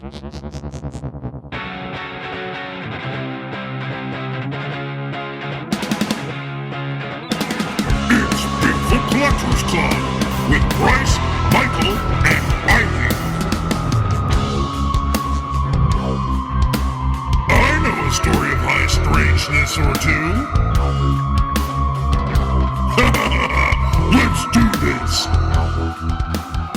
Bigfoot Collectors Club with Bryce, Michael, and Ryan. I know a story of high strangeness or two. Let's do this.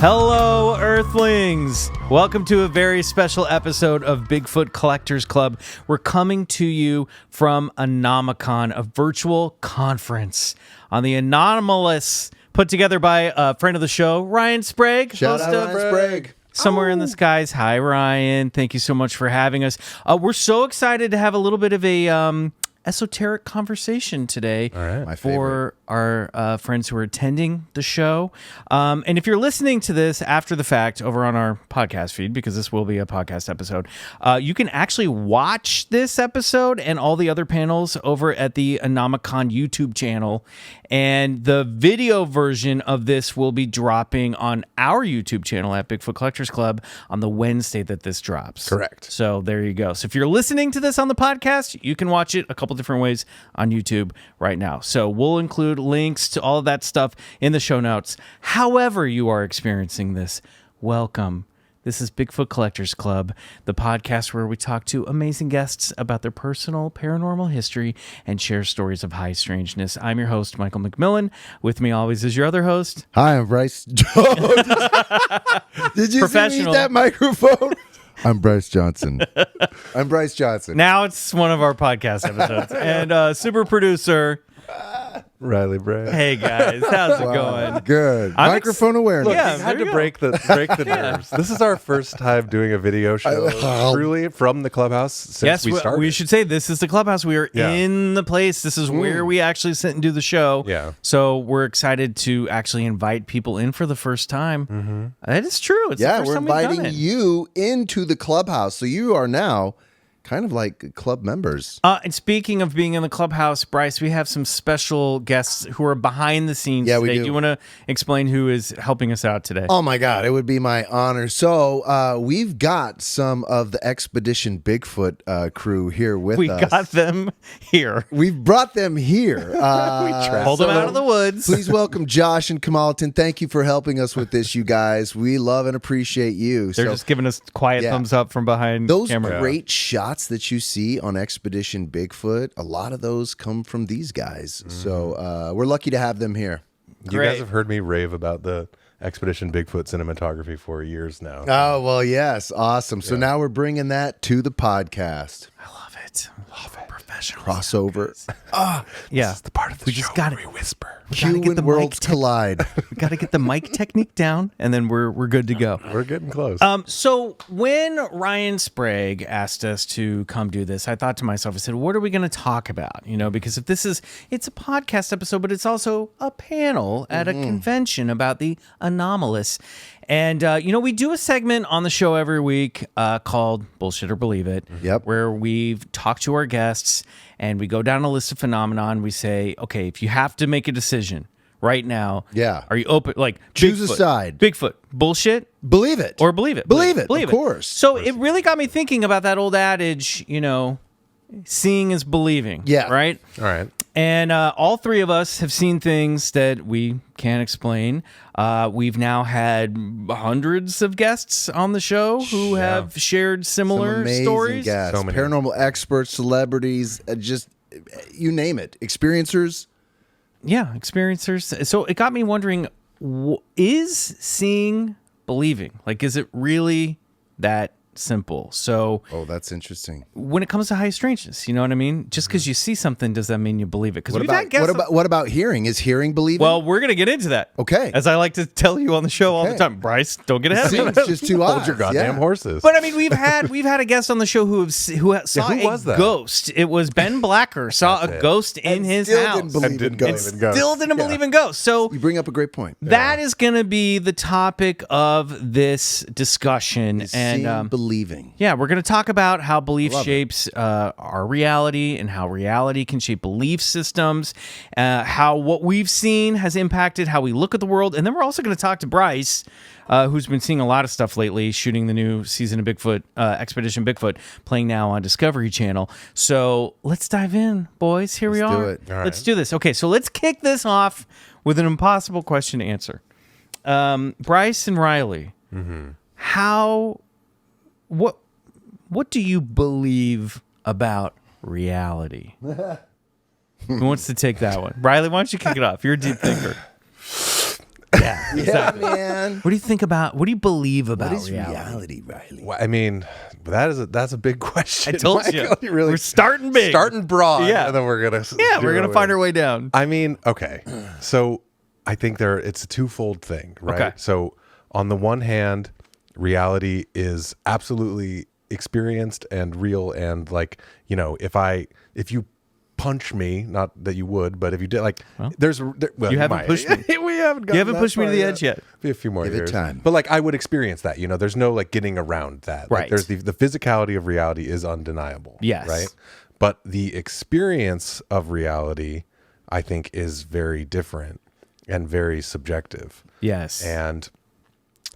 Hello, Earthlings! Welcome to a very special episode of Bigfoot Collectors Club. We're coming to you from Anomicon, a virtual conference on the Anomalous, put together by a friend of the show, Ryan Sprague. Shout out Ryan Sprague. Somewhere in the skies. Hi, Ryan. Thank you so much for having us. We're so excited to have a little bit of a esoteric conversation today for our friends who are attending the show. And if you're listening to this after the fact over on our podcast feed, because this will be a podcast episode, you can actually watch this episode and all the other panels over at the Anomicon YouTube channel. And the video version of this will be dropping on our YouTube channel at Bigfoot Collectors Club on the Wednesday that this drops. Correct. So there you go. So if you're listening to this on the podcast, you can watch it a couple different ways on YouTube right now. So we'll include links to all of that stuff in the show notes. However you are experiencing this, welcome. This is Bigfoot Collectors Club, the podcast where we talk to amazing guests about their personal paranormal history and share stories of high strangeness. I'm your host, Michael McMillian. With me always is your other host. Hi, I'm Bryce. Did you see me eat that microphone? I'm Bryce Johnson. Now it's one of our podcast episodes. And super producer Riley Bray. Hey guys, how's it going? Good. Microphone awareness. Look, Yeah, we had there to you break the nerves. This is our first time doing a video show truly from the clubhouse since we started. We should say this is the clubhouse. We are in the place. This is where we actually sit and do the show. Yeah. So we're excited to actually invite people in for the first time. Mm-hmm. That is true. It's the first we're time we've done inviting it. you into the clubhouse. So you are now kind of like club members. And speaking of being in the clubhouse, Bryce, we have some special guests who are behind the scenes Yeah, today. we do. Do you want to explain who is helping us out today? Oh my God, it would be my honor. So we've got some of the Expedition Bigfoot crew here with us. We got them here. We've brought them here. Pulled them out of the woods. Please welcome Josh and Kamalton. Thank you for helping us with this, you guys. We love and appreciate you. They're just giving us quiet thumbs up from behind those camera. great shots that you see on Expedition Bigfoot, a lot of those come from these guys. So we're lucky to have them here. You guys have heard me rave about the Expedition Bigfoot cinematography for years now. Oh, well, yes. Awesome. So now we're bringing that to the podcast. I love it. Professional Crossover. Yeah. This is the part of the show where we whisper. Q and worlds collide. We got to get the mic technique down, and then we're good to go. We're getting close. So when Ryan Sprague asked us to come do this, I thought to myself, I said, what are we going to talk about? You know, because if it's a podcast episode, but it's also a panel at a convention about the anomalous. And, we do a segment on the show every week called Bullshit or Believe It. Yep. Where we've talked to our guests and we go down a list of phenomenon. We say, okay, if you have to make a decision right now, are you open? Like, choose Bigfoot, a side. Bigfoot, bullshit, Believe it. or believe it. Believe it, of course. So it really got me thinking about that old adage, seeing is believing. Yeah. Right? All right. And all three of us have seen things that we can't explain. We've now had hundreds of guests on the show who have shared similar Some amazing stories. guests, So many. paranormal experts, celebrities, just you name it. Experiencers. Yeah, experiencers. So it got me wondering, is seeing believing? Like, is it really that simple? So Oh, that's interesting. when it comes to high strangeness, you know what I mean? Just because you see something, does that mean you believe it? Because What we've had guests. what about hearing? Is hearing believing? Well, we're going to get into that. Okay. As I like to tell you on the show all the Okay. time. Bryce, don't get ahead of me. Seems just too Hold your goddamn horses. But I mean, we've had a guest on the show who saw who a was that? ghost. It was Ben Blacker saw a ghost in And his still house. didn't believe And didn't in believe ghosts. in ghosts. Still didn't believe in ghosts. So You bring up a great point. that is going to be the topic of this discussion. Seeing, And believing. Yeah, we're going to talk about how belief shapes our reality and how reality can shape belief systems, how what we've seen has impacted how we look at the world. And then we're also going to talk to Bryce, who's been seeing a lot of stuff lately, shooting the new season of Bigfoot, Expedition Bigfoot, playing now on Discovery Channel. So let's dive in, boys. Here we are. do it. All right. Let's do this. Okay, so let's kick this off with an impossible question to answer. Bryce and Riley, what do you believe about reality? Who wants to take that one? Riley, why don't you kick it off? You're a deep thinker. Yeah, exactly. Man. What do you think about? What do you believe about What is reality? reality, Riley? Well, I mean, that's a big question. I told you. Michael, really We're starting big. starting broad. Yeah. And then we're gonna find our way down. I mean, okay. So I think it's a twofold thing, right? Okay. So on the one hand, reality is absolutely experienced and real, and like, you know, if you punch me, not that you would, but if you did, like, well, you haven't pushed me. We haven't. You haven't pushed me to the edge yet. Be a few more Give it years. time. But like, I would experience that. You know, there's no like getting around that. Like, Right. there's the physicality of reality is undeniable. Yes. Right. But the experience of reality, I think, is very different and very subjective. Yes. And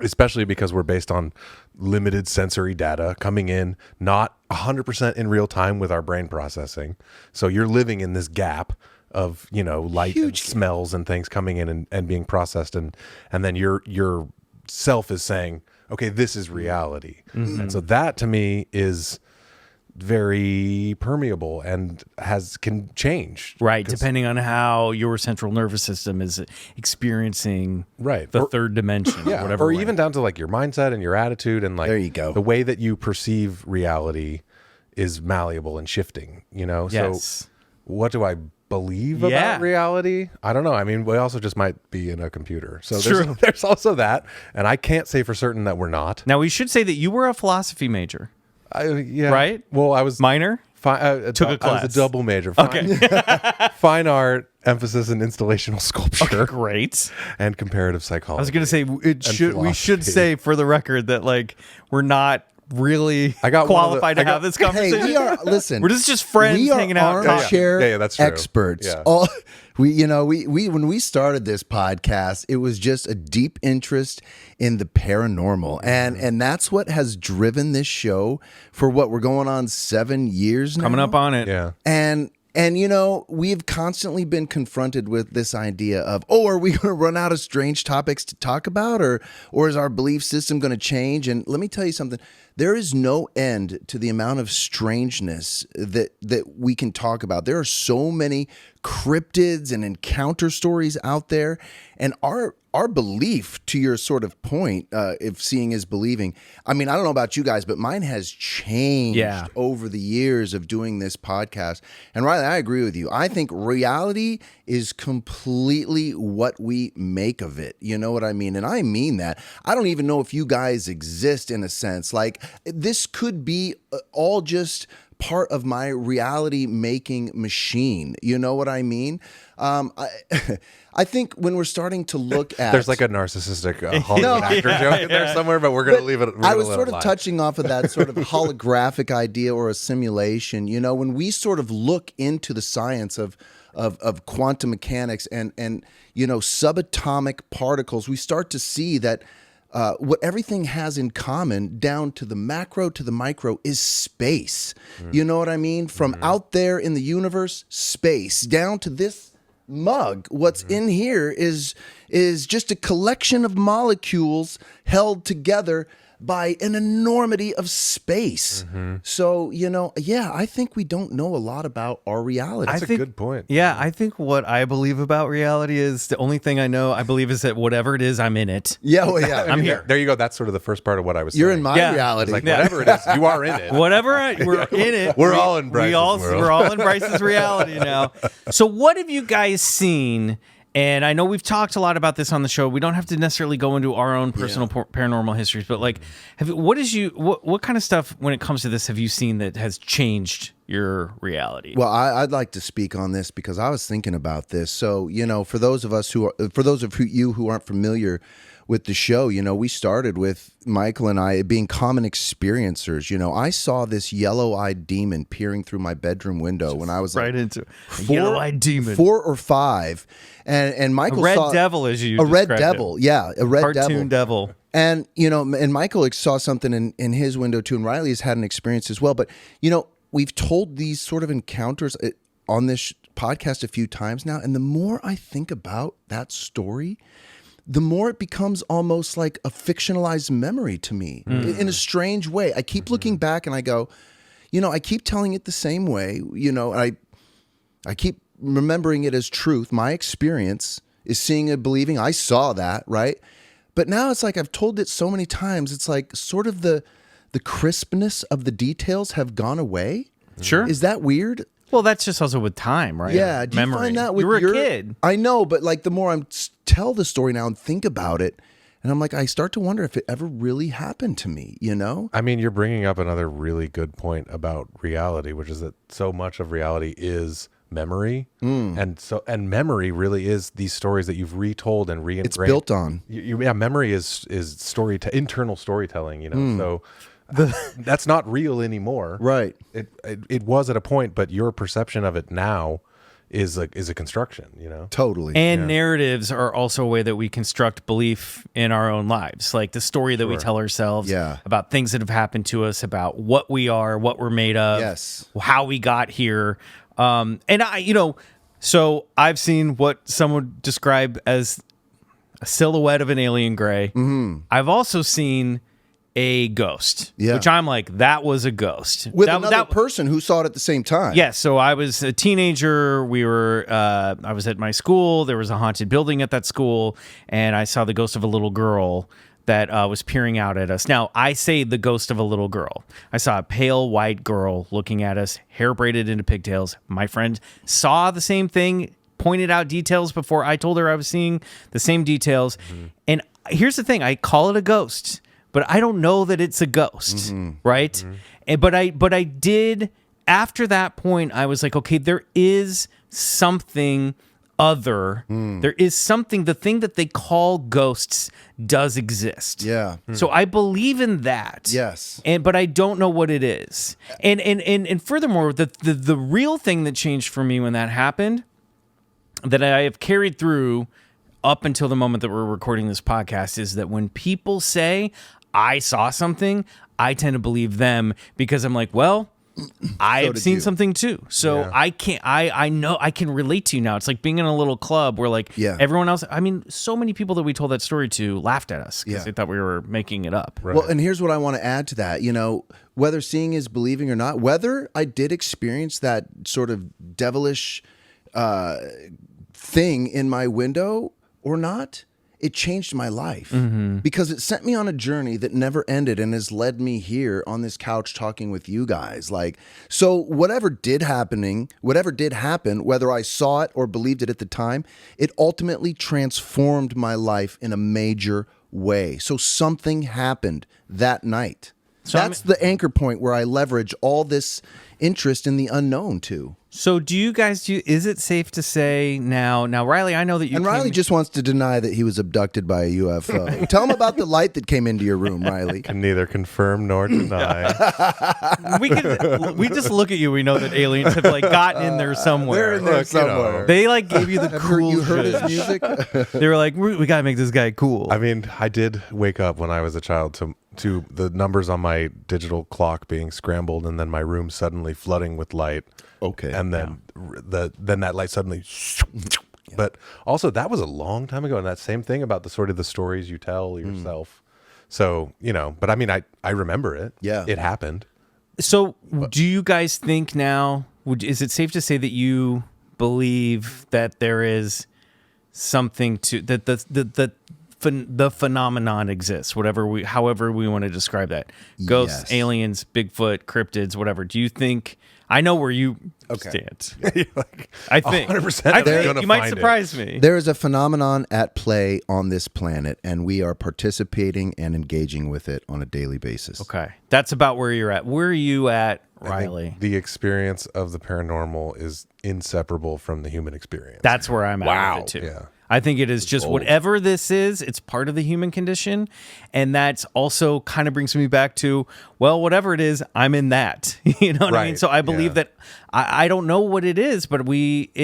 especially because we're based on limited sensory data coming in, not 100% in real time with our brain processing. So you're living in this gap of, you know, light and smells and things coming in and being processed. And then your self is saying, okay, this is reality. Mm-hmm. And so that to me is very permeable and can change, right, depending on how your central nervous system is experiencing the third dimension, or whatever, or even down to like your mindset and your attitude, and like, there you go, the way that you perceive reality is malleable and shifting, you know. Yes. So what do I believe about reality? I don't know. I mean, we also just might be in a computer, so there's also that, and I can't say for certain that we're not. Now we should say that you were a philosophy major. Right. Well, I was minor. Took a class. I was a double major. Fine art, emphasis in installational sculpture. Okay, great. And comparative psychology. I was going to say we should say for the record that like we're not really qualified to have this conversation. Hey, we are. Listen, we're just friends hanging out. Armchair that's true. experts. Yeah. We when we started this podcast, it was just a deep interest in the paranormal, and that's what has driven this show for what we're going on 7 years now. Coming up on it. Yeah. And you know, we've constantly been confronted with this idea of, are we going to run out of strange topics to talk about, or is our belief system going to change? And let me tell you something. There is no end to the amount of strangeness that we can talk about. There are so many cryptids and encounter stories out there, and our belief, to your sort of point, if seeing is believing, I mean, I don't know about you guys, but mine has changed over the years of doing this podcast. And Riley, I agree with you. I think reality is completely what we make of it. You know what I mean? And I mean that. I don't even know if you guys exist in a sense. Like, this could be all just part of my reality making machine. You know what I mean? I think when we're starting to look at, there's like a narcissistic Hollywood actor joke in there somewhere, but we're going to leave it. I was sort of touching off of that sort of holographic idea or a simulation. You know, when we sort of look into the science of quantum mechanics and you know, subatomic particles, we start to see that what everything has in common, down to the macro to the micro, is space. You know what I mean? From out there in the universe, space, down to this mug. What's in here is just a collection of molecules held together by an enormity of space. So, you know, I think we don't know a lot about our reality. That's a good point. Yeah, I think what I believe about reality is the only thing I know, I believe, is that whatever it is, I'm in it. Yeah, well, yeah. I'm here. There you go. That's sort of the first part of what I was saying. You're in my reality. Like, whatever it is, you are in it. We're in it. We're all in Bryce's world. We're all in Bryce's reality now. So what have you guys seen? And I know we've talked a lot about this on the show. We don't have to necessarily go into our own personal paranormal histories, but like, what kind of stuff when it comes to this have you seen that has changed your reality? Well, I'd like to speak on this because I was thinking about this. So, for those of you who aren't familiar with the show, we started with Michael and I being common experiencers. I saw this yellow-eyed demon peering through my bedroom window when I was right into yellow-eyed demon, 4 or 5, and Michael red saw devil, as you a red described devil, it. yeah, a red cartoon devil. And and Michael saw something in his window too, and Riley has had an experience as well. But we've told these sort of encounters on this podcast a few times now, and the more I think about that story, the more it becomes almost like a fictionalized memory to me in a strange way. I keep looking back and I go, I keep telling it the same way, and I keep remembering it as truth. My experience is seeing and believing. I saw that, right? But now it's like I've told it so many times, it's like sort of the crispness of the details have gone away. Sure. Is that weird? Well, that's just also with time, right? Yeah. Do memory. you find that with you were a kid? I know, but like the more I tell the story now and think about it, and I'm like, I start to wonder if it ever really happened to me, I mean, you're bringing up another really good point about reality, which is that so much of reality is memory. And memory really is these stories that you've retold and reingrained. It's built on. Memory is internal storytelling, so that's not real anymore. Right. It was at a point, but your perception of it now is a construction, Totally. And narratives are also a way that we construct belief in our own lives. Like the story that we tell ourselves about things that have happened to us, about what we are, what we're made of, how we got here. So I've seen what some would describe as a silhouette of an alien gray. Mm-hmm. I've also seen a ghost, which I'm like, that was a ghost. With another person who saw it at the same time. Yes, so I was a teenager. I was at my school. There was a haunted building at that school, and I saw the ghost of a little girl that was peering out at us. Now, I say the ghost of a little girl. I saw a pale white girl looking at us, hair braided into pigtails. My friend saw the same thing, pointed out details before I told her I was seeing the same details. Mm-hmm. And here's the thing, I call it a ghost, but I don't know that it's a ghost, right? Mm-hmm. And but I did, after that point, I was like, okay, there is something other. There is something, the thing that they call ghosts does exist. Yeah. So I believe in that. Yes. But I don't know what it is. And furthermore, the real thing that changed for me when that happened, that I have carried through up until the moment that we're recording this podcast, is that when people say, I saw something, I tend to believe them, because I'm like, well, I've seen something too. So I know I can relate to you now. It's like being in a little club where everyone else, I mean, so many people that we told that story to laughed at us because they thought we were making it up. Right. Well, and here's what I want to add to that. Whether seeing is believing or not, whether I did experience that sort of devilish thing in my window or not, it changed my life because it sent me on a journey that never ended and has led me here on this couch talking with you guys. So whatever did happen, whether I saw it or believed it at the time, it ultimately transformed my life in a major way. So something happened that night. So that's the anchor point where I leverage all this interest in the unknown too. So do you guys is it safe to say now Riley, I know that Riley just wants to deny that he was abducted by a UFO. Tell him about the light that came into your room, Riley. Can neither confirm nor deny. we just look at you, we know that aliens have gotten in there somewhere. They're in there somewhere. They gave you the cool You heard his music? They were like, we got to make this guy cool. I mean, I did wake up when I was a child to the numbers on my digital clock being scrambled, and then my room suddenly flooding with light. Okay. And then then that light suddenly but also that was a long time ago, and that same thing about the stories you tell yourself. So, but I mean, I remember it. Yeah. It happened. So do you guys think now, is it safe to say that you believe that there is something to that the phenomenon exists, however we want to describe that? Ghosts, aliens, Bigfoot, cryptids, whatever. Do you think, I know where you stand. I think 100%. You might surprise me. There is a phenomenon at play on this planet, and we are participating and engaging with it on a daily basis. Okay, that's about where you're at. Where are you at, I Riley? think the experience of the paranormal is inseparable from the human experience. That's where I'm at with it too. Yeah. I think it is just whatever this is, it's part of the human condition. And that's also kind of brings me back to, well, whatever it is, I'm in that. You know what I mean? Right. So I believe that I don't know what it is, but it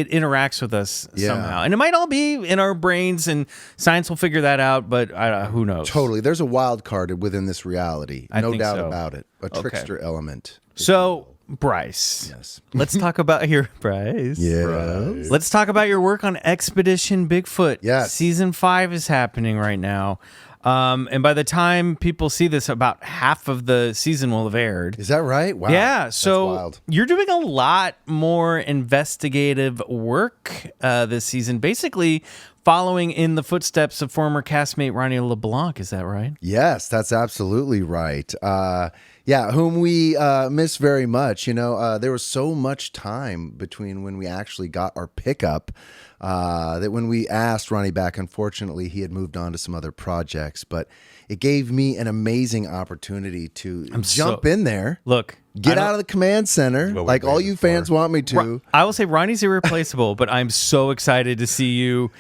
interacts with us somehow. And it might all be in our brains, and science will figure that out, but who knows? Totally. There's a wild card within this reality. I No think doubt so. about it. A trickster element. So, Bryce. Yes. Let's talk about your Bryce. Yes. Let's talk about your work on Expedition Bigfoot. Yes. Season 5 is happening right now. And by the time people see this, about half of the season will have aired. Is that right? Wow. Yeah, so That's wild. you're doing a lot more investigative work this season, basically following in the footsteps of former castmate Ronnie LeBlanc. Is that right? Yes, that's absolutely right. Whom we miss very much. You know, there was so much time between when we actually got our pickup that when we asked Ronnie back, unfortunately, he had moved on to some other projects. But it gave me an amazing opportunity to jump in there. Look. Get out of the command center, What like we're all waiting you fans want me to. I will say Ronnie's irreplaceable, but I'm so excited to see you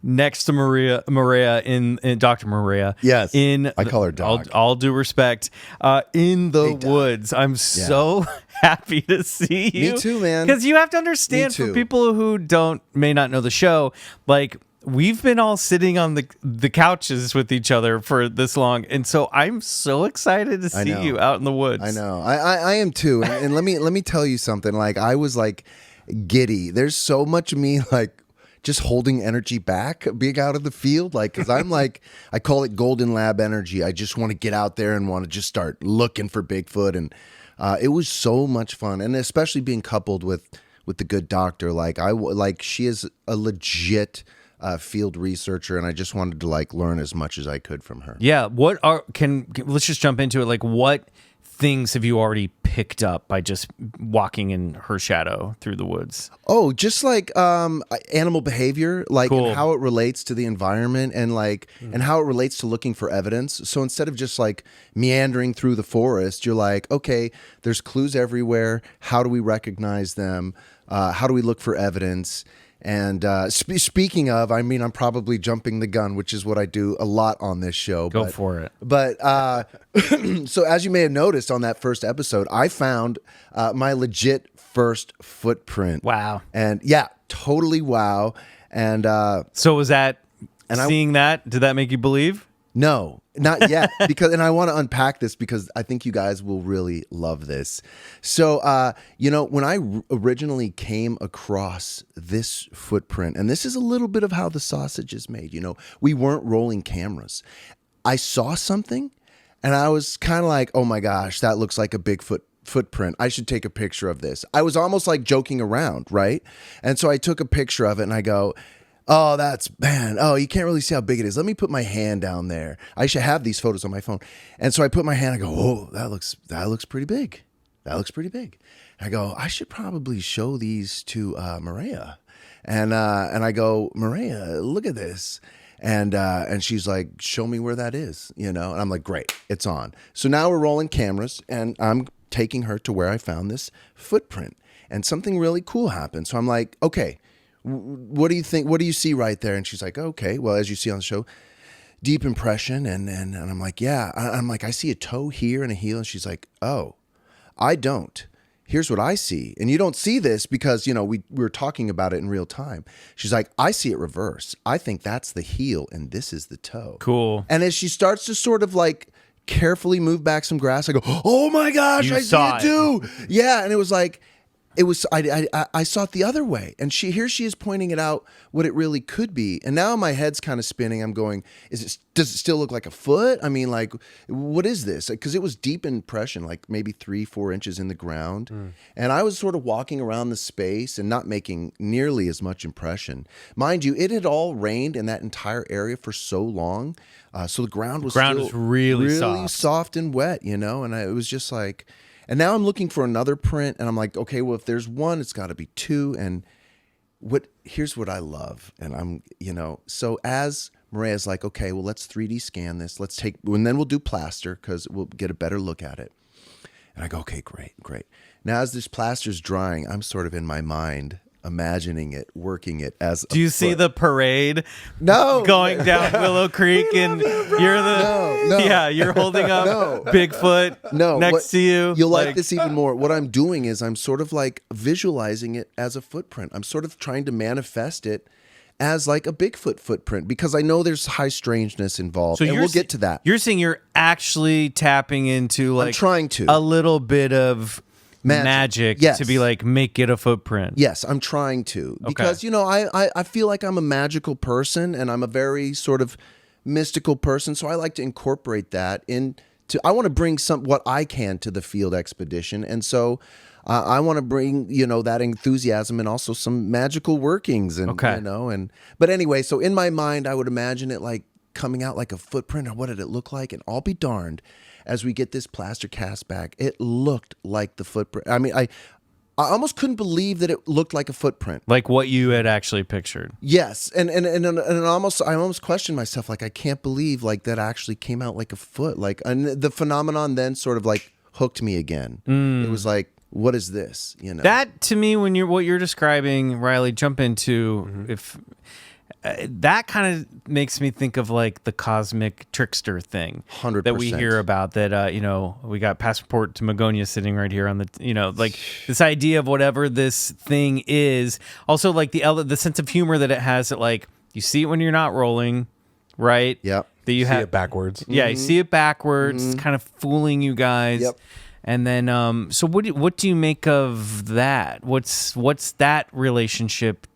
next to Maria in Dr. Maria. Yes, in I call her Doc. All due respect, in the woods. I'm so happy to see you. Me too, man. Because you have to understand, Me for too. people who may not know the show, like, we've been all sitting on the couches with each other for this long, and so I'm so excited to see you out in the woods. I know. I am too. And let me tell you something. Like, I was like giddy. There's so much of me like just holding energy back, being out of the field. Like, because I'm like, I call it golden lab energy. I just want to get out there and want to just start looking for Bigfoot. And it was so much fun, and especially being coupled with the good doctor. Like, she is a legit field researcher, and I just wanted to like learn as much as I could from her. Yeah. Let's just jump into it. Like, what things have you already picked up by just walking in her shadow through the woods? Oh, just like animal behavior, like Cool. and how it relates to the environment, and like and how it relates to looking for evidence. So instead of just like meandering through the forest, you're like, okay, there's clues everywhere. How do we recognize them? How do we look for evidence? And speaking of, I mean, I'm probably jumping the gun, which is what I do a lot on this show. Go for it. But so as you may have noticed on that first episode, I found my legit first footprint. Wow. And yeah, totally wow. And So was that, seeing that, did that make you believe? no, not yet. And I want to unpack this because I think you guys will really love this. So, when I originally came across this footprint, and this is a little bit of how the sausage is made, we weren't rolling cameras. I saw something and I was kind of like, oh my gosh, that looks like a Bigfoot footprint. I should take a picture of this. I was almost like joking around, right? And so I took a picture of it and I go, oh, you can't really see how big it is. Let me put my hand down there. I should have these photos on my phone. And so I put my hand, I go, oh, that looks pretty big. That looks pretty big. And I go, I should probably show these to Maria. And I go, Maria, look at this. And she's like, show me where that is, And I'm like, great, it's on. So now we're rolling cameras, and I'm taking her to where I found this footprint. And something really cool happened. So I'm like, okay, what do you think? What do you see right there? And she's like, okay, well, as you see on the show, deep impression. And I'm like, yeah. I'm like, I see a toe here and a heel. And she's like, oh, I don't. Here's what I see. And you don't see this because, we were talking about it in real time. She's like, I see it reverse. I think that's the heel and this is the toe. Cool. And as she starts to sort of like carefully move back some grass, I go, oh my gosh, I see it too. Yeah. And it was like, I saw it the other way, and here she is pointing it out what it really could be. And now my head's kind of spinning. I'm going, does it still look like a foot? I mean, like, what is this? Because it was deep impression, like maybe 3-4 inches in the ground. And I was sort of walking around the space and not making nearly as much impression. Mind you, it had all rained in that entire area for so long. So the ground was really soft and wet, And it was just like, And now I'm looking for another print, and I'm like, okay, well, if there's one, it's got to be two. And here's what I love, and I'm, so as Maria's like, okay, well, let's 3D scan this. And then we'll do plaster because we'll get a better look at it. And I go, okay, great. Now, as this plaster's drying, I'm sort of in my mind imagining it, working it as. Do you see the parade? No, going down Willow Creek, and you're holding up Bigfoot next to you. You'll like this even more. What I'm doing is I'm sort of like visualizing it as a footprint. I'm sort of trying to manifest it as like a Bigfoot footprint because I know there's high strangeness involved, and we'll get to that. You're saying you're actually tapping into I'm trying to a little bit of magic yes. to be like make it a footprint. Yes, I'm trying to because I feel like I'm a magical person and I'm a very sort of mystical person, so I like to incorporate that into. I want to bring what I can to the field expedition, and so I want to bring that enthusiasm and also some magical workings and but anyway, so in my mind I would imagine it like coming out like a footprint, or what did it look like? And I'll be darned. As we get this plaster cast back, it looked like the footprint. I mean, I almost couldn't believe that it looked like a footprint, like what you had actually pictured. Yes, and I almost questioned myself, like I can't believe like that actually came out like a foot. Like, and the phenomenon then sort of like hooked me again. It was like, what is this? That to me, what you're describing, Riley, jump into if. That kind of makes me think of like the cosmic trickster thing 100%. that we hear about that, we got Passport to Magonia sitting right here on the, like this idea of whatever this thing is. Also like the sense of humor that it has, that like you see it when you're not rolling, right? Yep. That you see it backwards. Yeah. You see it backwards, kind of fooling you guys. Yep. And then, so what do you make of that? What's that relationship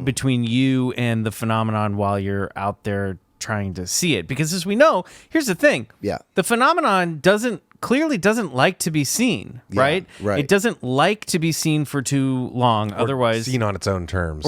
between you and the phenomenon while you're out there trying to see it? Because as we know, here's the thing. Yeah. The phenomenon clearly doesn't like to be seen, right? Right. It doesn't like to be seen for too long. Otherwise, seen on its own terms.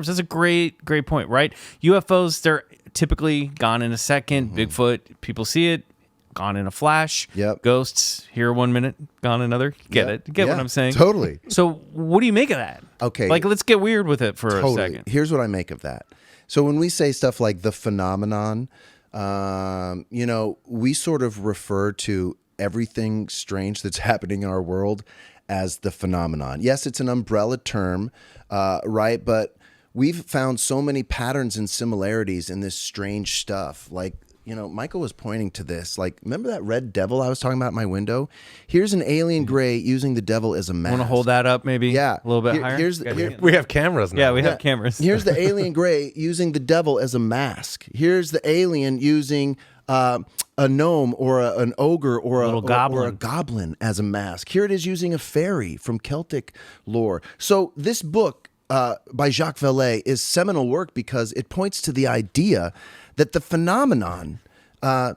That's a great point, right? UFOs, they're typically gone in a second. Bigfoot, people see it, gone in a flash. Yep. Ghosts, here 1 minute, gone another. Get what I'm saying? Totally. So what do you make of that? Okay. Like, let's get weird with it for a second. Here's what I make of that. So when we say stuff like the phenomenon, we sort of refer to everything strange that's happening in our world as the phenomenon. Yes, it's an umbrella term, right? But we've found so many patterns and similarities in this strange stuff. Like, Michael was pointing to this. Like, remember that red devil I was talking about in my window? Here's an alien gray using the devil as a mask. Want to hold that up maybe? Yeah. A little bit higher? We have cameras now. Yeah, we have cameras. Here's the alien gray using the devil as a mask. Here's the alien using a gnome or an ogre or a goblin as a mask. Here it is using a fairy from Celtic lore. So this book by Jacques Vallée is seminal work because it points to the idea that the phenomenon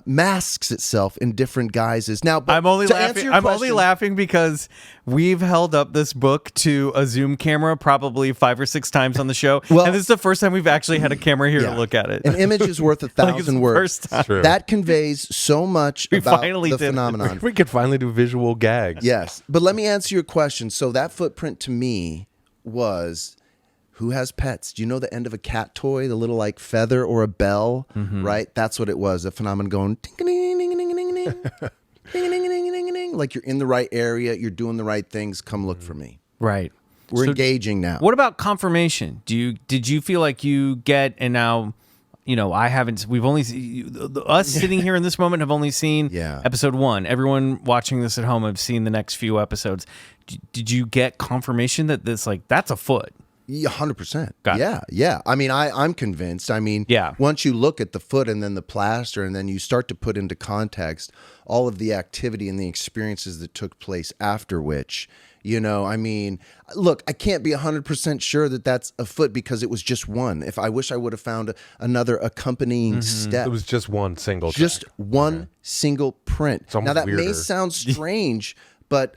masks itself in different guises. Now, but I'm only laughing because we've held up this book to a Zoom camera probably 5 or 6 times on the show, and this is the first time we've actually had a camera here to look at it. An image is worth 1,000 words. That conveys so much about the phenomenon. We could finally do visual gags. Yes, but let me answer your question. So that footprint to me was. Who has pets? Do you know the end of a cat toy, the little like feather or a bell, right? That's what it was. A phenomenon going ding-a-ding-a-ding-a-ding-a-ding, ding-a-ding-a-ding-a-ding-a-ding. Like you're in the right area, you're doing the right things. Come look for me. Right. We're engaging now. What about confirmation? Did you feel like you get, and now, I haven't. We've only us sitting here in this moment have only seen episode 1. Everyone watching this at home have seen the next few episodes. Did you get confirmation that that's a foot? 100%. Got Yeah. I mean, I'm convinced. I mean, once you look at the foot and then the plaster, and then you start to put into context all of the activity and the experiences that took place after which, I mean, look, I can't be 100% sure that that's a foot because it was just one. I wish I would have found another accompanying step. It was just one single track. Just one single print. It's almost now that weirder. may sound strange, but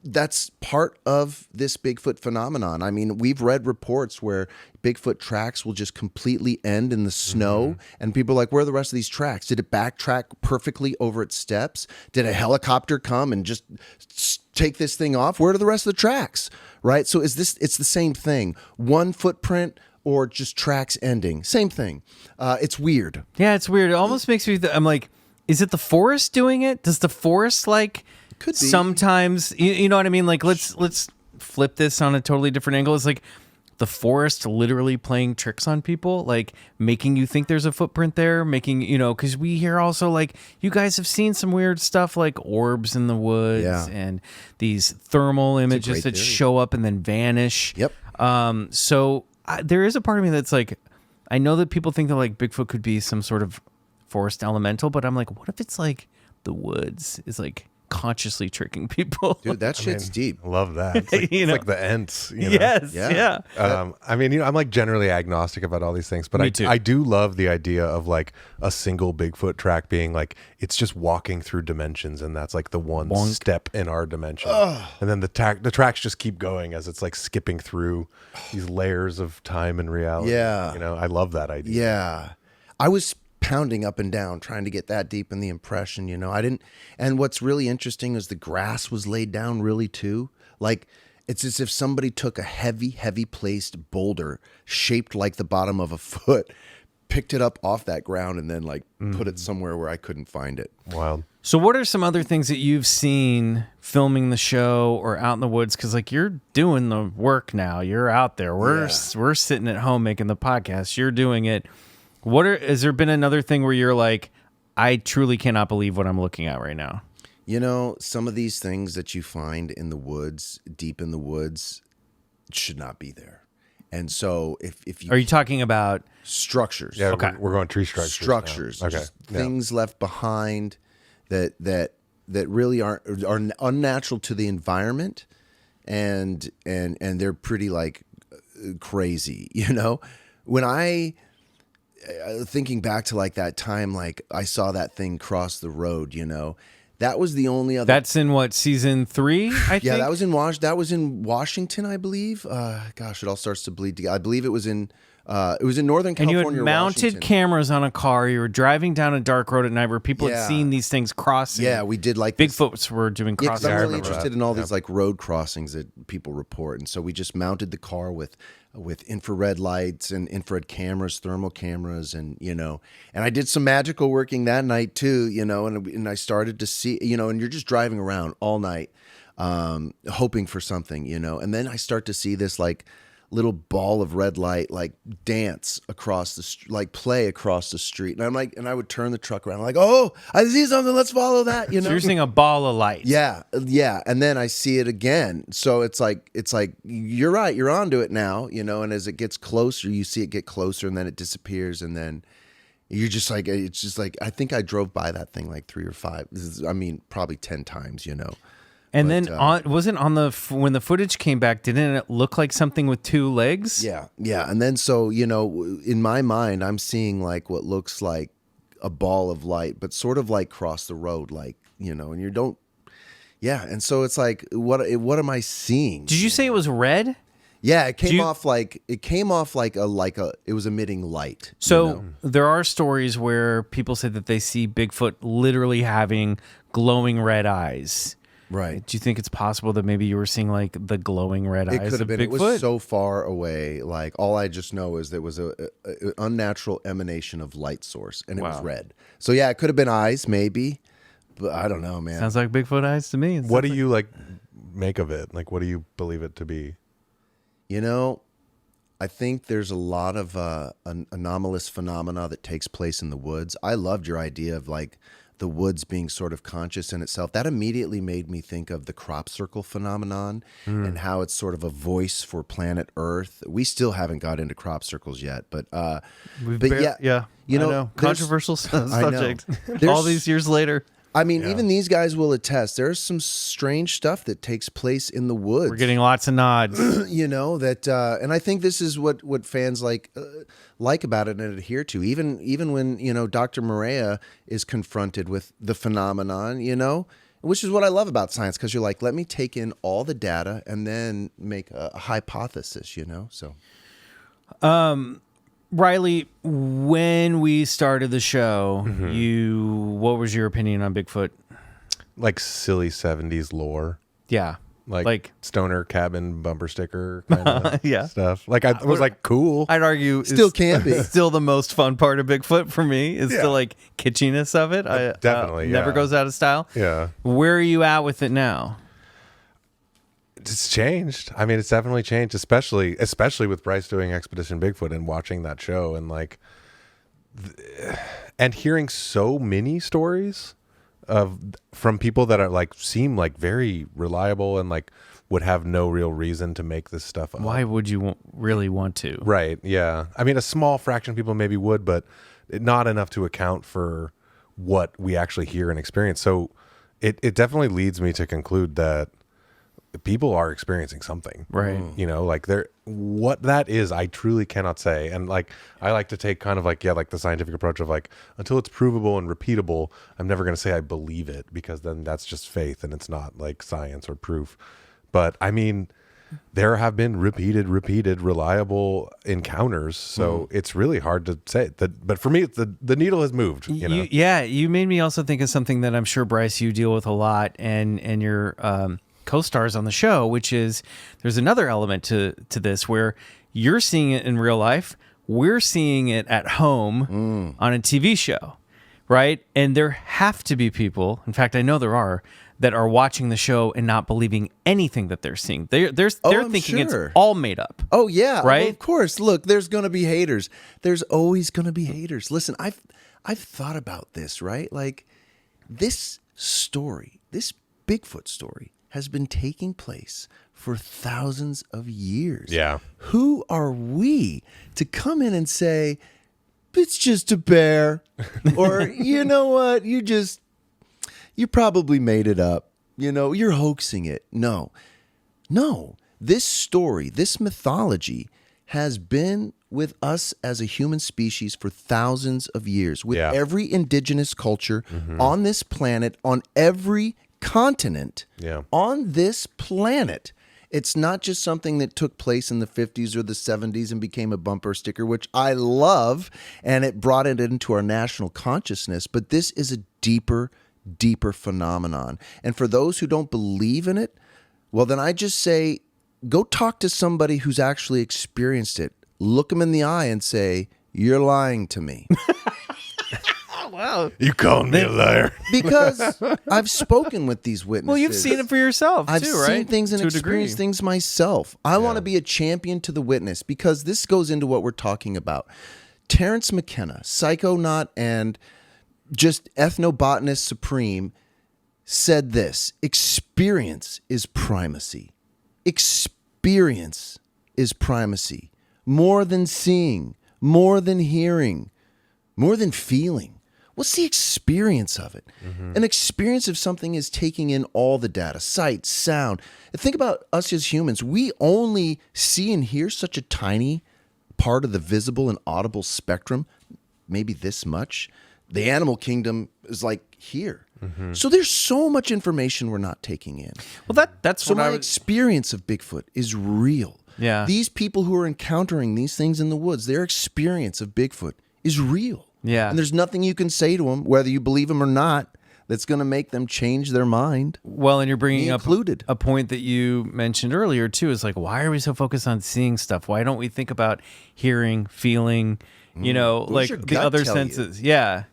that's part of this Bigfoot phenomenon. I mean, we've read reports where Bigfoot tracks will just completely end in the snow, and people are like, where are the rest of these tracks? Did it backtrack perfectly over its steps? Did a helicopter come and just take this thing off? Where are the rest of the tracks? Right? So it's the same thing. One footprint or just tracks ending. Same thing. It's weird. Yeah, it's weird. It almost makes me I'm like, is it the forest doing it? Does the forest Could be. Sometimes, you know what I mean? Like, let's flip this on a totally different angle. It's like the forest literally playing tricks on people, like making you think there's a footprint there, making, because we hear also like you guys have seen some weird stuff like orbs in the woods and these thermal images that show up and then vanish. Yep. So there is a part of me that's like, I know that people think that like Bigfoot could be some sort of forest elemental, but I'm like, what if it's like the woods is like consciously tricking people? Dude, that shit's deep. I love that. It's like, it's like the Ents. Yes. Yeah. I mean, I'm like generally agnostic about all these things, but I do love the idea of like a single Bigfoot track being like, it's just walking through dimensions, and that's like the one step in our dimension. And then the tracks just keep going as it's like skipping through these layers of time and reality. Yeah. I love that idea. Yeah. I was pounding up and down trying to get that deep in the impression, I didn't. And what's really interesting is the grass was laid down really too. Like it's as if somebody took a heavy placed boulder shaped like the bottom of a foot, picked it up off that ground, and then like put it somewhere where I couldn't find it. Wild. So what are some other things that you've seen filming the show or out in the woods? Because like you're doing the work now, you're out there. We're sitting at home making the podcast. You're doing it. Has there been another thing where you're like, I truly cannot believe what I'm looking at right now? Some of these things that you find in the woods, deep in the woods, should not be there. And so if you... Are you talking about... Structures. Yeah, okay. We're going tree structures. Structures. Okay. Things left behind that really are unnatural to the environment, and they're pretty like crazy, When I... thinking back to like that time, like I saw that thing cross the road, that was the only other. That's in what, season 3? I think. Yeah, that was in Washington, I believe. Gosh, it all starts to bleed together. I believe it was in Northern California. And you had mounted Washington. cameras on a car. You were driving down a dark road at night where people had seen these things crossing. Yeah, we did like Bigfoots were doing crossing. I'm really interested in all these like road crossings that people report, and so we just mounted the car with infrared lights and infrared cameras, thermal cameras, and and I did some magical working that night too, and I started to see, and you're just driving around all night, hoping for something, and then I start to see this like little ball of red light like dance across the like play across the street, and I'm like, and I would turn the truck around, like, oh, I see something, let's follow that. So you're seeing a ball of light. Yeah, and then I see it again. So it's like you're right, you're onto it now, and as it gets closer, you see it get closer, and then it disappears, and then you're just like, it's just like, I think I drove by that thing like 3 or 5. Probably 10 times, And then wasn't on when the footage came back, didn't it look like something with 2 legs? Yeah. And then so, in my mind, I'm seeing like what looks like a ball of light, but sort of like cross the road, like, and you don't. Yeah. And so it's like, what am I seeing? Did you say it was red? Yeah, it came off like it was emitting light. So there are stories where people say that they see Bigfoot literally having glowing red eyes. Right. Do you think it's possible that maybe you were seeing like the glowing red eyes could have of been. Bigfoot? It was so far away. Like all I just know is there was a unnatural emanation of light source, and it was red. So yeah, it could have been eyes, maybe, but I don't know, man. Sounds like Bigfoot eyes to me. What do you like make of it? Like, what do you believe it to be? I think there's a lot of an anomalous phenomena that takes place in the woods. I loved your idea of like the woods being sort of conscious in itself. That immediately made me think of the crop circle phenomenon and how it's sort of a voice for planet Earth. We still haven't got into crop circles yet, but I know. Controversial subject. All these years later. I mean, even these guys will attest. There's some strange stuff that takes place in the woods. We're getting lots of nods. And I think this is what fans like about it and adhere to. Even when Dr. Maria is confronted with the phenomenon, which is what I love about science, because you're like, let me take in all the data and then make a hypothesis, So Riley, when we started the show, what was your opinion on Bigfoot? Like silly 70s lore. Yeah. Like stoner cabin bumper sticker kind of Yeah. stuff. Like I was like, cool. I'd argue Still can be. Still the most fun part of Bigfoot for me is the like kitschiness of it. Definitely, never goes out of style. Yeah. Where are you at with it now? It's changed. I mean, it's definitely changed, especially with Bryce doing Expedition Bigfoot and watching that show and like, and hearing so many stories from people that are like seem like very reliable and like would have no real reason to make this stuff up. Why would you really want to? Right. Yeah. I mean, a small fraction of people maybe would, but not enough to account for what we actually hear and experience. So it definitely leads me to conclude that people are experiencing something, right? Like what that is, I truly cannot say. And like, I like to take kind of like, like the scientific approach of like, until it's provable and repeatable, I'm never going to say I believe it, because then that's just faith and it's not like science or proof. But I mean, there have been repeated, reliable encounters. So it's really hard to say that. But for me, the needle has moved. You made me also think of something that I'm sure, Bryce, you deal with a lot, and your co-stars on the show, which is there's another element to this where you're seeing it in real life, we're seeing it at home on a TV show, right? And there have to be people, in fact I know there are, that are watching the show and not believing anything that they're seeing. They're thinking it's all made up. Oh yeah, right? Well, of course. Look, there's going to be haters. There's always going to be haters. Listen, I've thought about this, right? Like this story, this Bigfoot story has been taking place for thousands of years. Yeah. Who are we to come in and say, it's just a bear? Or, you know what? You probably made it up. You're hoaxing it. No. This story, this mythology has been with us as a human species for thousands of years, with every indigenous culture on this planet, on every continent on this planet. It's not just something that took place in the 50s or the 70s and became a bumper sticker, which I love, and it brought it into our national consciousness. But this is a deeper phenomenon. And for those who don't believe in it, well, then I just say, go talk to somebody who's actually experienced it. Look them in the eye and say, you're lying to me. Wow. You called me a liar. Because I've spoken with these witnesses. Well, you've seen it for yourself, I've too, right? seen things and experienced things myself. I want to be a champion to the witness, because this goes into what we're talking about. Terrence McKenna, psychonaut and just ethnobotanist supreme, said this: experience is primacy. Experience is primacy. More than seeing, more than hearing, more than feeling. What's the experience of it? An experience of something is taking in all the data, sight, sound. And think about us as humans. We only see and hear such a tiny part of the visible and audible spectrum, maybe this much. The animal kingdom is like here. So there's so much information we're not taking in. Well, that's so what my experience of Bigfoot is real. Yeah. These people who are encountering these things in the woods, their experience of Bigfoot is real. Yeah. And there's nothing you can say to them, whether you believe them or not, that's going to make them change their mind. Well, and you're bringing up included. A point that you mentioned earlier, too, is like, why are we so focused on seeing stuff? Why don't we think about hearing, feeling, like the other senses? Yeah.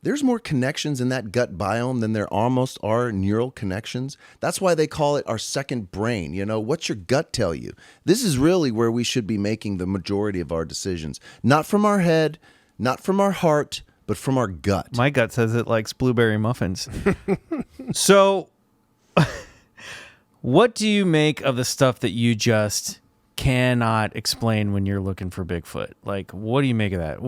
There's more connections in that gut biome than there almost are neural connections. That's why they call it our second brain. What's your gut tell you? This is really where we should be making the majority of our decisions. Not from our head, not from our heart, but from our gut. My gut says it likes blueberry muffins. So what do you make of the stuff that you just cannot explain when you're looking for Bigfoot? Like, what do you make of that?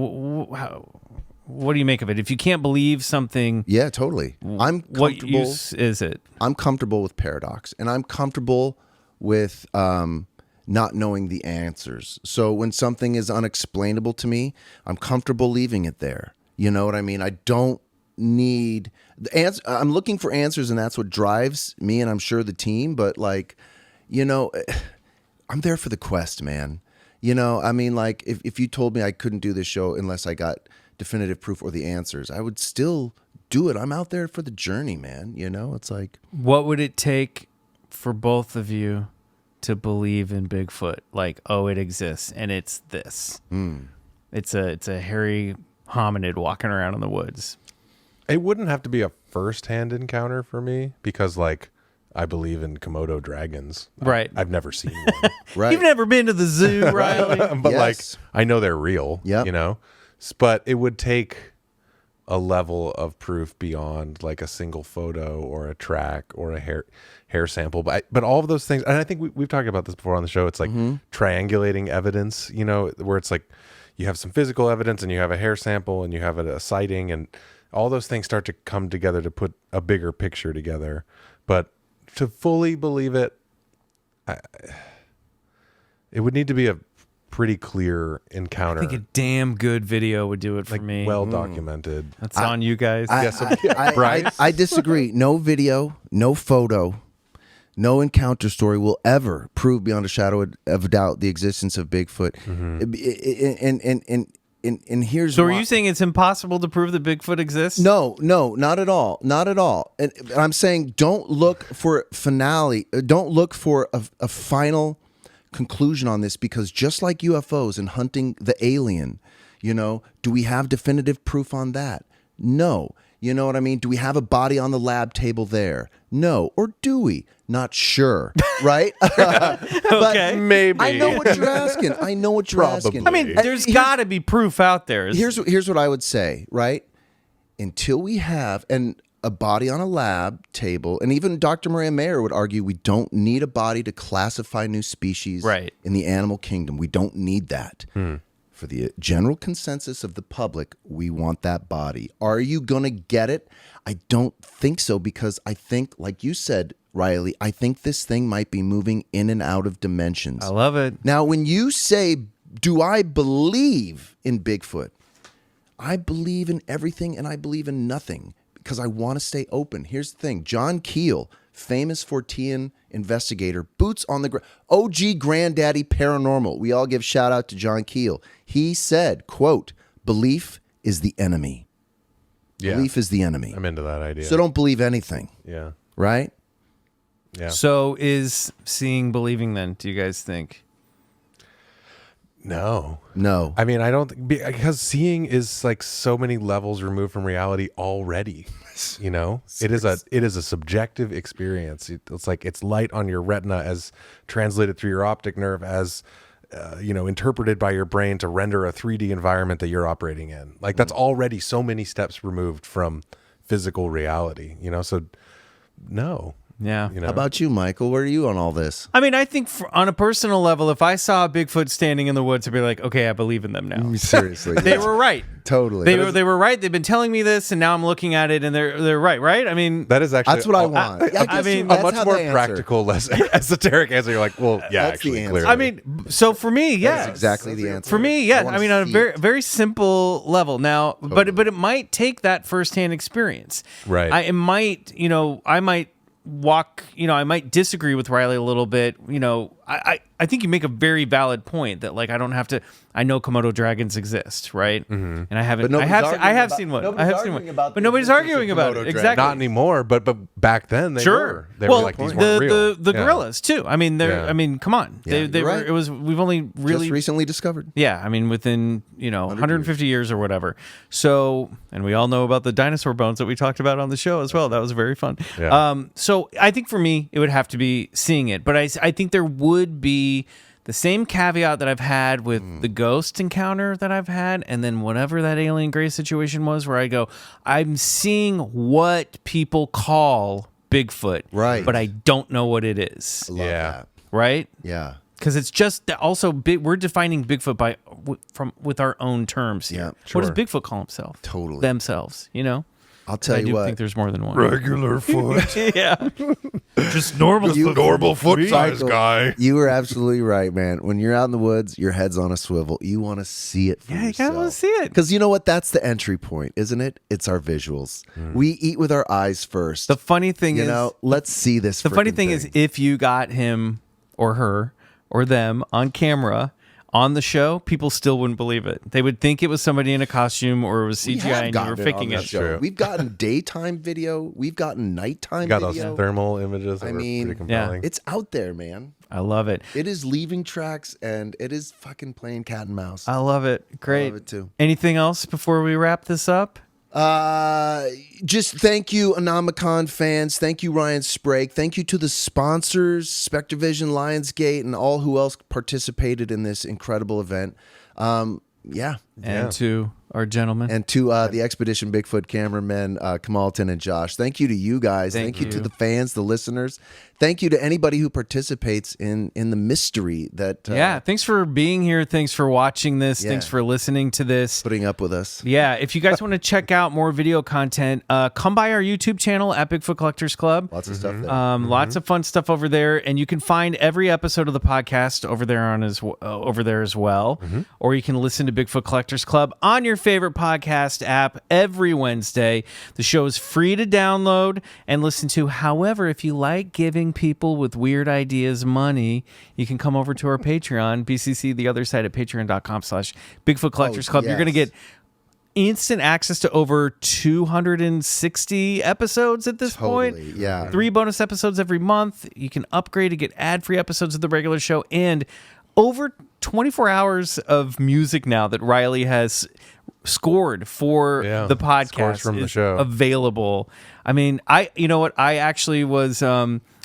What do you make of it? If you can't believe something, yeah, totally. I'm comfortable. What use is it? I'm comfortable with paradox, and I'm comfortable with not knowing the answers. So when something is unexplainable to me, I'm comfortable leaving it there. You know what I mean? I don't need the answer. I'm looking for answers, and that's what drives me, and I'm sure the team. But like, I'm there for the quest, man. I mean, like if you told me I couldn't do this show unless I got definitive proof or the answers, I would still do it. I'm out there for the journey, man. It's like, what would it take for both of you to believe in Bigfoot? Like, oh, it exists, and it's this. It's a hairy hominid walking around in the woods. It wouldn't have to be a first-hand encounter for me because, like, I believe in Komodo dragons. Right. I've never seen one. right. You've never been to the zoo, Riley. But Yes. like, I know they're real. Yep. But it would take a level of proof beyond like a single photo or a track or a hair sample. But all of those things, and I think we've talked about this before on the show. It's like triangulating evidence. Where it's like you have some physical evidence and you have a hair sample and you have a sighting, and all those things start to come together to put a bigger picture together. But to fully believe it, it would need to be a pretty clear encounter. I think a damn good video would do it for me. Well documented. That's on you guys. I disagree. No video, no photo, no encounter story will ever prove beyond a shadow of a doubt the existence of Bigfoot. And here's So why. are you saying it's impossible to prove that Bigfoot exists? No, not at all. Not at all. And I'm saying don't look for finale. Don't look for a final conclusion on this, because just like UFOs and hunting the alien, do we have definitive proof on that? No. You know what I mean? Do we have a body on the lab table there? No. Or do we? Not sure. Right? Okay. Maybe. I know what you're asking. Probably. I mean, there's got to be proof out there. Here's what I would say, right? Until we have a body on a lab table, and even Dr. Maria Mayer would argue we don't need a body to classify new species in the animal kingdom. We don't need that. For the general consensus of the public, we want that body. Are you going to get it? I don't think so, because I think, like you said, Riley, I think this thing might be moving in and out of dimensions. I love it. Now, when you say, do I believe in Bigfoot? I believe in everything and I believe in nothing because I want to stay open. Here's the thing. John Keel, famous Fortean investigator, boots on the ground, OG granddaddy paranormal. We all give shout out to John Keel. He said, quote, belief is the enemy. Yeah. Belief is the enemy. I'm into that idea. So don't believe anything. Yeah. Right? Yeah. So is seeing believing then, do you guys think? No. I mean, I don't because seeing is like so many levels removed from reality already. It is a subjective experience. It's like it's light on your retina as translated through your optic nerve as interpreted by your brain to render a 3D environment that you're operating in. Like that's already so many steps removed from physical reality. So no. Yeah. How about you, Michael? Where are you on all this? I mean, I think on a personal level, if I saw a Bigfoot standing in the woods, I'd be like, okay, I believe in them now. Seriously. They were right. Totally. They were right. They've been telling me this, and now I'm looking at it, and they're right. Right? I mean, that is actually that's what I want. I mean, that's a much how more they answer. practical, less esoteric answer. You're like, well, yeah, That's actually, the answer. clearly. I mean, so for me, yes, That's exactly the answer. For me, yes. wanna I mean, on a see very it. very simple level. Now, but it might take that firsthand experience. Right. I might walk, I might disagree with Riley a little bit. I think you make a very valid point that like I know Komodo dragons exist, right? Mm-hmm. And I haven't. But I have seen one. I have seen one. But nobody's arguing about it. Exactly. Not anymore, but back then they were. They were like these weren't real. The gorillas too. I mean, they're. Yeah. I mean, come on. Yeah, They you're were. right. It was. We've only really Just recently discovered. Yeah, I mean, within 150 years or whatever. So, and we all know about the dinosaur bones that we talked about on the show as well. That was very fun. Yeah. So I think for me, it would have to be seeing it, but I think there would be the same caveat that I've had with the ghost encounter that I've had, and then whatever that alien gray situation was, where I go, I'm seeing what people call Bigfoot, Right. but I don't know what it is, I love that. right? Yeah. Because it's just that also we're defining Bigfoot with our own terms here. Yeah, What does Bigfoot call himself? Totally. Themselves, I'll tell I you do what. think there's more than one. Regular foot. Yeah. Just normal. Normal foot size Michael, guy. You were absolutely right, man. When you're out in the woods, your head's on a swivel. You want to see it for Yeah, you yourself. gotta want to see it. Because you know what? That's the entry point, isn't it? It's our visuals. We eat with our eyes first. The funny thing is, let's see this. the funny frickin' thing is, if you got him or her or them on camera on the show, people still wouldn't believe it. They would think it was somebody in a costume or it was We CGI have and you were gotten faking on it. the show. True. We've gotten daytime video. We've gotten nighttime Got those video. thermal images that I were mean, pretty compelling. It's out there, man. I love it. It is leaving tracks and it is fucking playing cat and mouse. I love it. Great. I love it too. Anything else before we wrap this up? Just thank you, Anomicon fans. Thank you, Ryan Sprague. Thank you to the sponsors, Spectrovision, LIONSGATE, and all who else participated in this incredible event. And to our gentlemen. And to the Expedition Bigfoot cameramen, Kamalton and Josh. Thank you to you guys. Thank you to the fans, the listeners. Thank you to anybody who participates in the mystery that. Thanks for being here. Thanks for watching this. Yeah. Thanks for listening to this. Putting up with us. Yeah, if you guys want to check out more video content, come by our YouTube channel at Bigfoot Collectors Club. Lots of stuff there. Lots of fun stuff over there, and you can find every episode of the podcast over there as well. Or you can listen to Bigfoot Collectors Club on your favorite podcast app every Wednesday. The show is free to download and listen to. However, if you like giving people with weird ideas money, you can come over to our Patreon, BCC the other side at patreon.com/Bigfoot Collectors Club. yes. You're going to get instant access to over 260 episodes at this point. Yeah. 3 bonus episodes every month. You can upgrade to get ad-free episodes of the regular show and over 24 hours of music now that Riley has scored for the podcast scores from the show. available. I mean, you know what? I actually was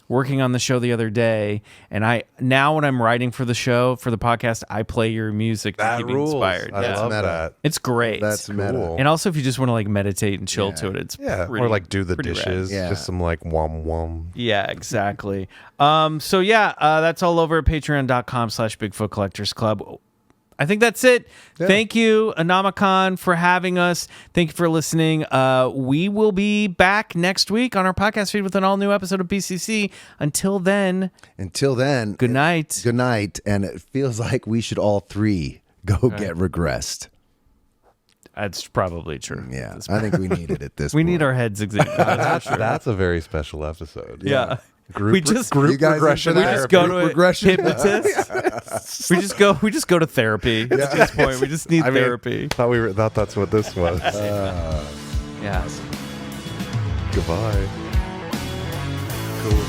working on the show the other day, and now when I'm writing for the show, for the podcast, I play your music to keep me inspired. I love that. It's great. That's meta. And also, if you just want to like meditate and chill to it, it's pretty, or like do the pretty dishes, rad. just some like wom. Yeah, exactly. That's all over at patreon.com/Bigfoot Collectors Club. I think that's it. Yeah. Thank you, Anomicon, for having us. Thank you for listening. We will be back next week on our podcast feed with an all-new episode of BCC. Until then, good night. Good night. And it feels like we should all three go get regressed. That's probably true. Yeah, I think we need it at this we point. need our heads examined. That's a very special episode. Yeah. Group regression. We just go to a regression hypnotist. We just go to therapy at this point. We just need therapy. Thought that's what this was. Yeah. Goodbye. Cool.